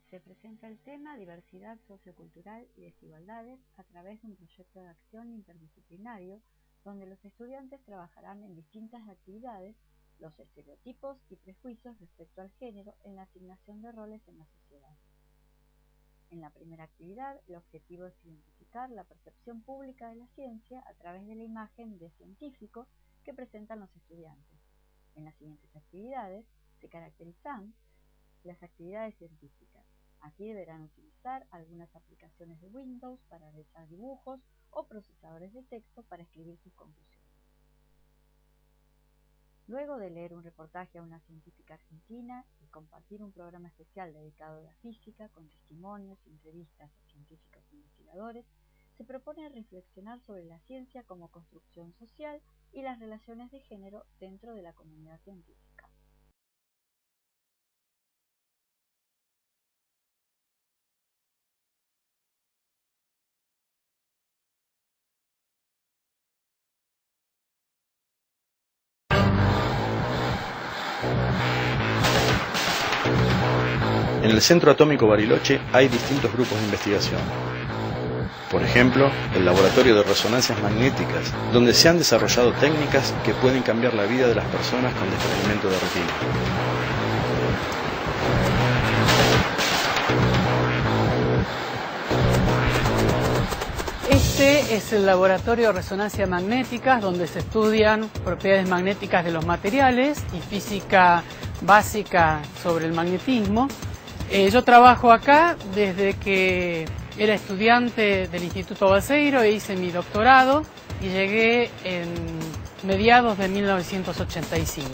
Se presenta el tema diversidad sociocultural y desigualdades a través de un proyecto de acción interdisciplinario donde los estudiantes trabajarán en distintas actividades los estereotipos y prejuicios respecto al género en la asignación de roles en la sociedad. En la primera actividad, el objetivo es identificar la percepción pública de la ciencia a través de la imagen de científico que presentan los estudiantes. En las siguientes actividades se caracterizan las actividades científicas. Aquí deberán utilizar algunas aplicaciones de Windows para realizar dibujos o procesadores de texto para escribir sus conclusiones. Luego de leer un reportaje a una científica argentina y compartir un programa especial dedicado a la física con testimonios y entrevistas a científicos e investigadores, se propone reflexionar sobre la ciencia como construcción social y las relaciones de género dentro de la comunidad científica. En el Centro Atómico Bariloche hay distintos grupos de investigación. Por ejemplo, el Laboratorio de Resonancias Magnéticas, donde se han desarrollado técnicas que pueden cambiar la vida de las personas con desprendimiento de retina. Este es el Laboratorio de Resonancias Magnéticas, donde se estudian propiedades magnéticas de los materiales y física básica sobre el magnetismo. Yo trabajo acá desde que era estudiante del Instituto Balseiro e hice mi doctorado y llegué en mediados de 1985.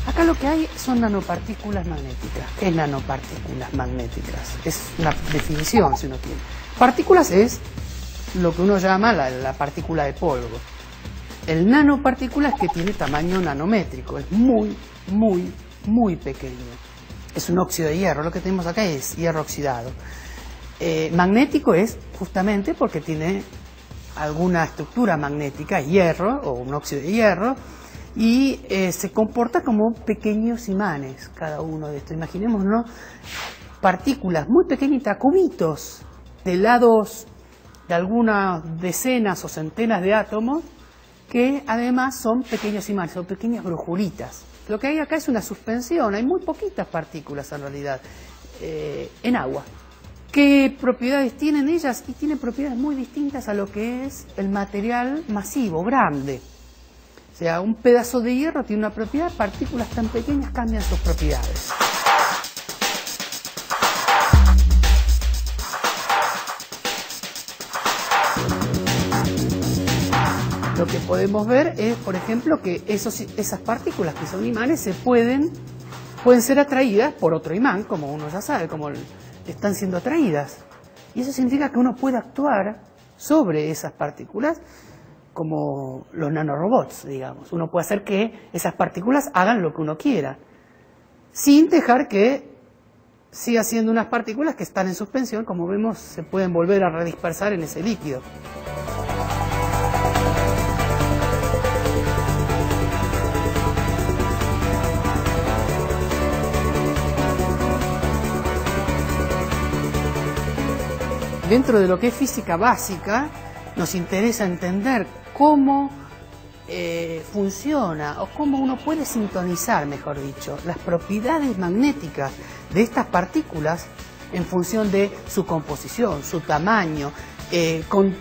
Acá lo que hay son nanopartículas magnéticas. ¿Qué es nanopartículas magnéticas? Es una definición, si uno quiere. Partículas es lo que uno llama la partícula de polvo. El nanopartícula es que tiene tamaño nanométrico, es muy, muy, muy pequeño. Es un óxido de hierro, lo que tenemos acá es hierro oxidado. Magnético es justamente porque tiene alguna estructura magnética, hierro o un óxido de hierro, y se comporta como pequeños imanes cada uno de estos. Imaginémonos partículas muy pequeñitas, cubitos de lados de algunas decenas o centenas de átomos, que además son pequeños imanes, son pequeñas brujuritas. Lo que hay acá es una suspensión, hay muy poquitas partículas en realidad, en agua. ¿Qué propiedades tienen ellas? Y tienen propiedades muy distintas a lo que es el material masivo, grande. O sea, un pedazo de hierro tiene una propiedad, partículas tan pequeñas cambian sus propiedades. Lo que podemos ver es, por ejemplo, que esas partículas que son imanes pueden ser atraídas por otro imán, como uno ya sabe, como están siendo atraídas. Y eso significa que uno puede actuar sobre esas partículas como los nanorobots, digamos. Uno puede hacer que esas partículas hagan lo que uno quiera, sin dejar que siga siendo unas partículas que están en suspensión, como vemos, se pueden volver a redispersar en ese líquido. Dentro de lo que es física básica, nos interesa entender cómo funciona o cómo uno puede sintonizar, mejor dicho, las propiedades magnéticas de estas partículas en función de su composición, su tamaño, con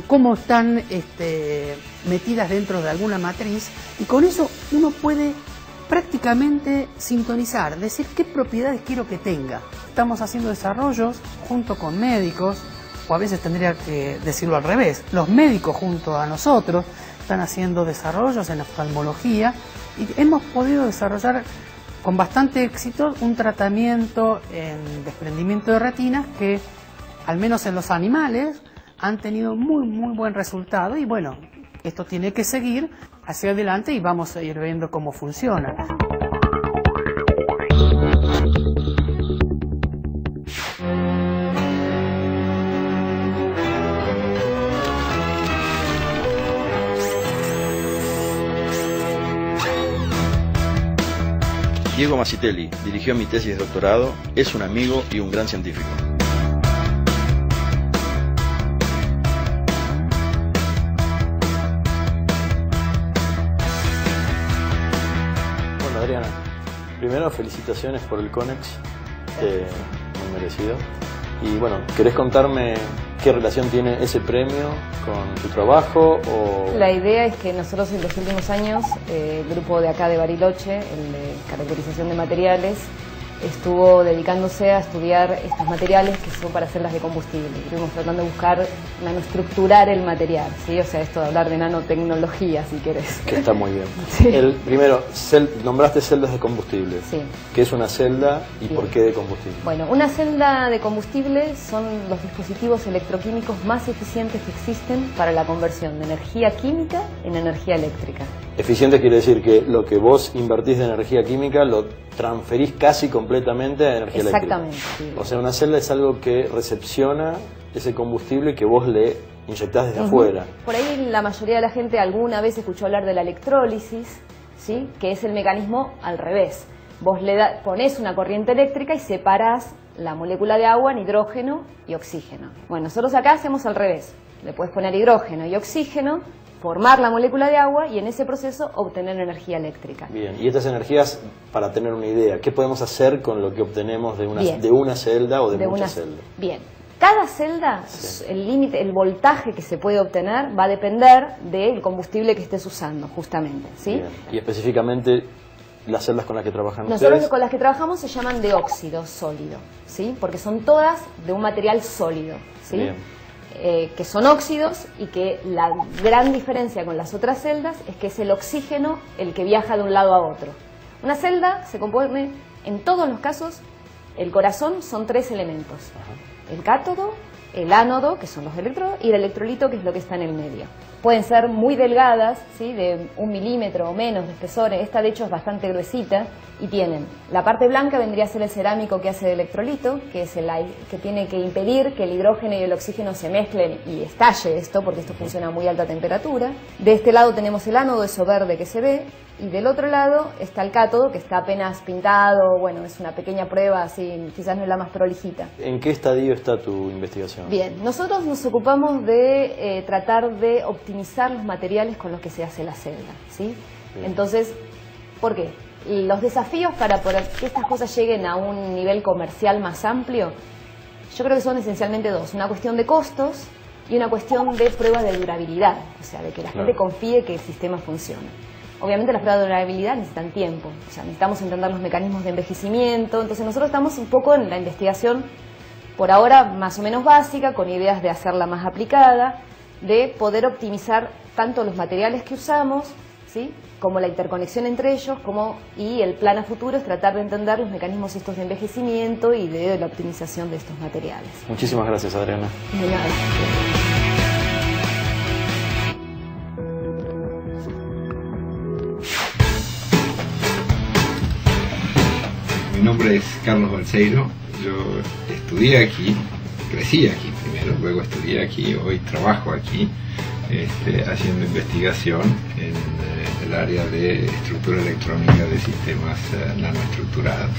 cómo están metidas dentro de alguna matriz, y con eso uno puede prácticamente sintonizar, decir qué propiedades quiero que tenga. Estamos haciendo desarrollos junto con médicos, o a veces tendría que decirlo al revés, los médicos junto a nosotros están haciendo desarrollos en oftalmología y hemos podido desarrollar con bastante éxito un tratamiento en desprendimiento de retinas que, al menos en los animales, han tenido muy buen resultado, y bueno, esto tiene que seguir hacia adelante y vamos a ir viendo cómo funciona. Diego Masitelli dirigió mi tesis de doctorado, es un amigo y un gran científico. Bueno, Adriana, primero felicitaciones por el CONEX, muy merecido. Y bueno, ¿querés contarme qué relación tiene ese premio con tu trabajo? La idea es que nosotros en los últimos años, el grupo de acá de Bariloche, el de caracterización de materiales, estuvo dedicándose a estudiar estos materiales que son para celdas de combustible. Estuvimos tratando de buscar nanoestructurar el material, ¿sí? O sea, esto de hablar de nanotecnología, si querés. Que está muy bien. Sí. Primero, nombraste celdas de combustible. Sí. ¿Qué es una celda y Bien. por qué de combustible? Bueno, una celda de combustible son los dispositivos electroquímicos más eficientes que existen para la conversión de energía química en energía eléctrica. Eficiente quiere decir que lo que vos invertís de energía química lo transferís casi completamente a energía Exactamente, eléctrica. sí. O sea, una celda es algo que recepciona ese combustible que vos le inyectás desde afuera. Por ahí la mayoría de la gente alguna vez escuchó hablar de la electrólisis, ¿sí? Que es el mecanismo al revés. Vos ponés una corriente eléctrica y separás la molécula de agua en hidrógeno y oxígeno. Bueno, nosotros acá hacemos al revés. Le puedes poner hidrógeno y oxígeno, formar la molécula de agua y en ese proceso obtener energía eléctrica. Bien, y estas energías, para tener una idea, ¿qué podemos hacer con lo que obtenemos de una celda o de muchas celdas? Bien, cada celda, sí. El límite, el voltaje que se puede obtener va a depender del combustible que estés usando, justamente, ¿sí? Bien. Y específicamente, las celdas con las que trabajan nosotros ustedes. Con las que trabajamos se llaman de óxido sólido, ¿sí? Porque son todas de un material sólido, ¿sí? Bien. Que son óxidos y que la gran diferencia con las otras celdas es que es el oxígeno el que viaja de un lado a otro. Una celda se compone, en todos los casos, el corazón son 3 elementos. Ajá. El cátodo, el ánodo, que son los electrodos, y el electrolito, que es lo que está en el medio. Pueden ser muy delgadas, ¿sí? De 1 milímetro o menos de espesor. Esta de hecho es bastante gruesita y tienen la parte blanca vendría a ser el cerámico que hace de electrolito, que es el que tiene que impedir que el hidrógeno y el oxígeno se mezclen y estalle esto, porque esto funciona a muy alta temperatura. De este lado tenemos el ánodo, eso verde que se ve, y del otro lado está el cátodo, que está apenas pintado. Bueno, es una pequeña prueba, así quizás no es la más prolijita. ¿En qué estadio está tu investigación? Bien, nosotros nos ocupamos de tratar de optimizar los materiales con los que se hace la celda, ¿sí? Bien. Entonces, ¿por qué? Los desafíos para que estas cosas lleguen a un nivel comercial más amplio, yo creo que son esencialmente dos. Una cuestión de costos y una cuestión de prueba de durabilidad, o sea, de que la gente confíe que el sistema funciona. Obviamente las pruebas de durabilidad necesitan tiempo, o sea, necesitamos entender los mecanismos de envejecimiento. Entonces nosotros estamos un poco en la investigación, por ahora más o menos básica, con ideas de hacerla más aplicada, de poder optimizar tanto los materiales que usamos, ¿sí? Como la interconexión entre ellos, y el plan a futuro es tratar de entender los mecanismos estos de envejecimiento y de la optimización de estos materiales. Muchísimas gracias, Adriana. De nada. Mi nombre es Carlos Balseiro, yo estudié aquí, crecí aquí primero, luego estudié aquí, hoy trabajo aquí haciendo investigación en el área de estructura electrónica de sistemas nanoestructurados.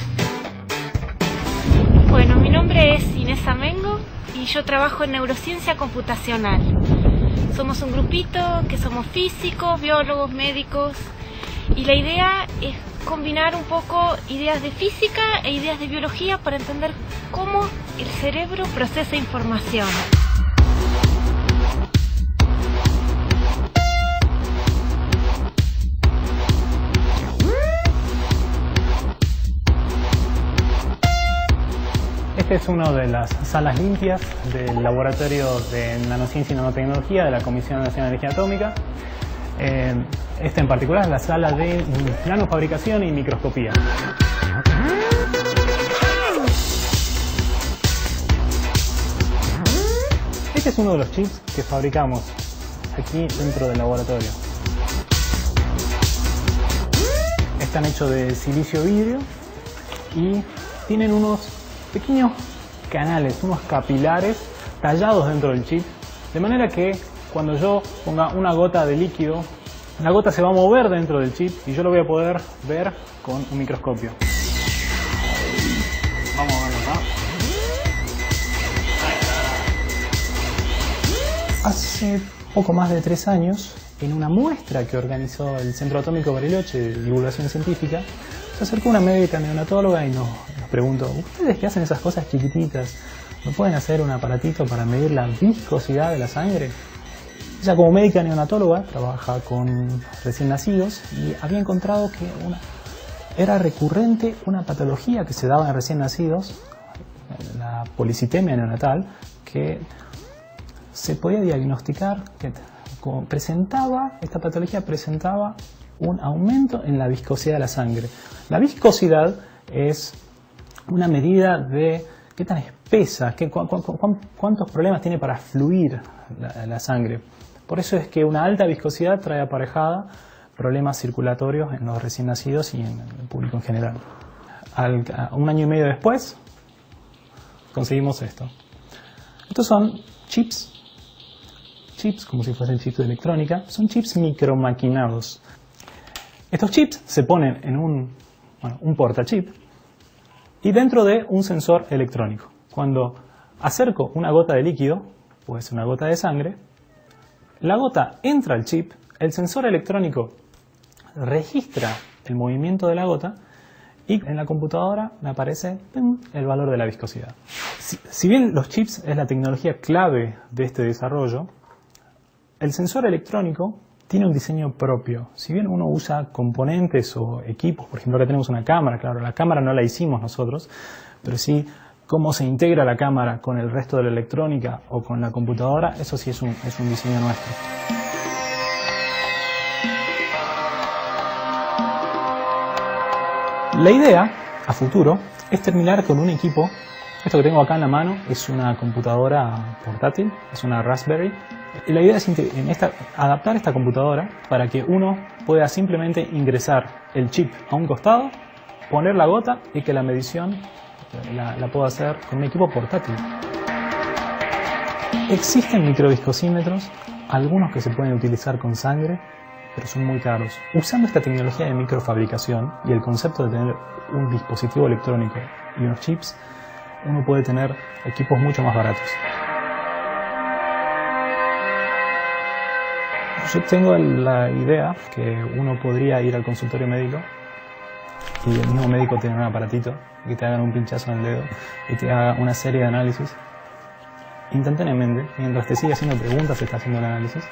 Bueno, mi nombre es Inés Amengo y yo trabajo en neurociencia computacional. Somos un grupito que somos físicos, biólogos, médicos, y la idea es combinar un poco ideas de física e ideas de biología para entender cómo el cerebro procesa información. Esta es una de las salas limpias del Laboratorio de Nanociencia y Nanotecnología de la Comisión Nacional de Energía Atómica. Esta en particular es la sala de nanofabricación y microscopía. Este es uno de los chips que fabricamos aquí dentro del laboratorio. Están hechos de silicio vidrio y tienen unos pequeños canales, unos capilares tallados dentro del chip, de manera que cuando yo ponga una gota de líquido La gota se va a mover dentro del chip y yo lo voy a poder ver con un microscopio. Vamos a verlo acá. Hace poco más de 3 años, en una muestra que organizó el Centro Atómico Bariloche de Divulgación Científica, se acercó una médica neonatóloga y nos preguntó: ¿ustedes que hacen esas cosas chiquititas, no pueden hacer un aparatito para medir la viscosidad de la sangre? Ella, como médica neonatóloga, trabaja con recién nacidos y había encontrado que era recurrente una patología que se daba en recién nacidos, la policitemia neonatal, que se podía diagnosticar, que esta patología presentaba un aumento en la viscosidad de la sangre. La viscosidad es una medida de qué tan espesa, cuántos problemas tiene para fluir la sangre. Por eso es que una alta viscosidad trae aparejada problemas circulatorios en los recién nacidos y en el público en general. Un año y medio después, conseguimos esto. Estos son chips, como si fuesen chips de electrónica, son chips micromaquinados. Estos chips se ponen en un portachip y dentro de un sensor electrónico. Cuando acerco una gota de líquido, puede ser una gota de sangre, la gota entra al chip, el sensor electrónico registra el movimiento de la gota y en la computadora me aparece el valor de la viscosidad. Si bien los chips es la tecnología clave de este desarrollo, el sensor electrónico tiene un diseño propio. Si bien uno usa componentes o equipos, por ejemplo acá tenemos una cámara, claro, la cámara no la hicimos nosotros, pero sí cómo se integra la cámara con el resto de la electrónica o con la computadora, eso sí es un diseño nuestro. La idea, a futuro, es terminar con un equipo. Esto que tengo acá en la mano es una computadora portátil, es una Raspberry. Y la idea es adaptar esta computadora para que uno pueda simplemente ingresar el chip a un costado, poner la gota y que la medición la puedo hacer con un equipo portátil. Existen microviscosímetros, algunos que se pueden utilizar con sangre, pero son muy caros. Usando esta tecnología de microfabricación y el concepto de tener un dispositivo electrónico y unos chips, uno puede tener equipos mucho más baratos. Yo tengo la idea que uno podría ir al consultorio médico y el mismo médico tiene un aparatito que te hagan un pinchazo en el dedo y te haga una serie de análisis instantáneamente, mientras te sigue haciendo preguntas, se está haciendo el análisis,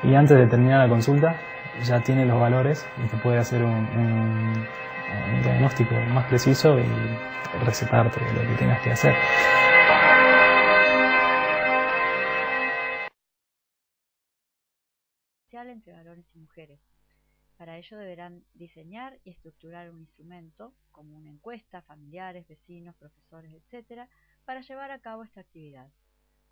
y antes de terminar la consulta ya tiene los valores y te puede hacer un diagnóstico más preciso y recetarte lo que tengas que hacer. Entre varones y mujeres. Para ello deberán diseñar y estructurar un instrumento, como una encuesta, familiares, vecinos, profesores, etc., para llevar a cabo esta actividad.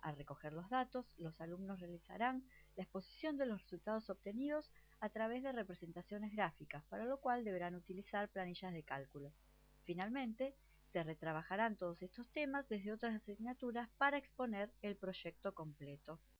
Al recoger los datos, los alumnos realizarán la exposición de los resultados obtenidos a través de representaciones gráficas, para lo cual deberán utilizar planillas de cálculo. Finalmente, se retrabajarán todos estos temas desde otras asignaturas para exponer el proyecto completo.